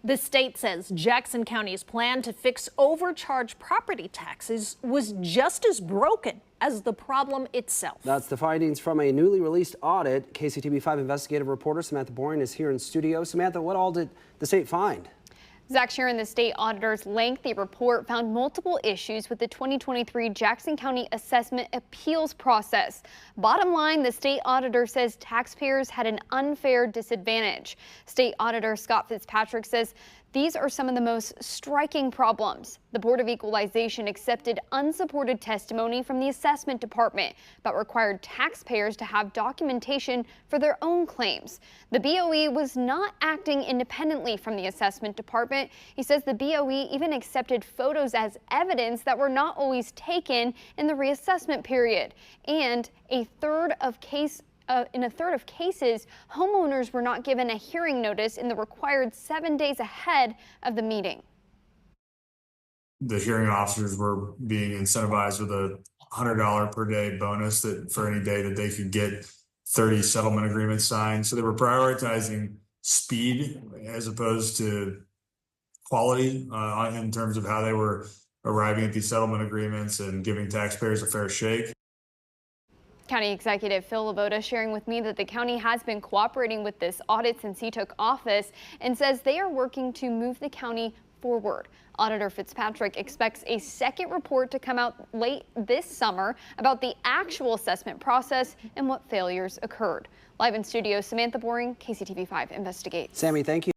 The state says Jackson County's plan to fix overcharged property taxes was just as broken as the problem itself. That's the findings from a newly released audit. KCTV5 investigative reporter Samantha Boring is here in studio. Samantha, what all did the state find? Zach Sharon, the state auditor's lengthy report found multiple issues with the 2023 Jackson County assessment appeals process. Bottom line, the state auditor says taxpayers had an unfair disadvantage. State auditor Scott Fitzpatrick says these are some of the most striking problems. The Board of Equalization accepted unsupported testimony from the assessment department, but required taxpayers to have documentation for their own claims. The BOE was not acting independently from the assessment department. He says the BOE even accepted photos as evidence that were not always taken in the reassessment period. And in a third of cases, homeowners were not given a hearing notice in the required 7 days ahead of the meeting. The hearing officers were being incentivized with a $100 per day bonus that for any day that they could get 30 settlement agreements signed. So they were prioritizing speed as opposed to quality in terms of how they were arriving at these settlement agreements and giving taxpayers a fair shake. County Executive Phil Laboda sharing with me that the county has been cooperating with this audit since he took office and says they are working to move the county forward. Auditor Fitzpatrick expects a second report to come out late this summer about the actual assessment process and what failures occurred. Live in studio, Samantha Boring, KCTV5 Investigates. Sammy, thank you.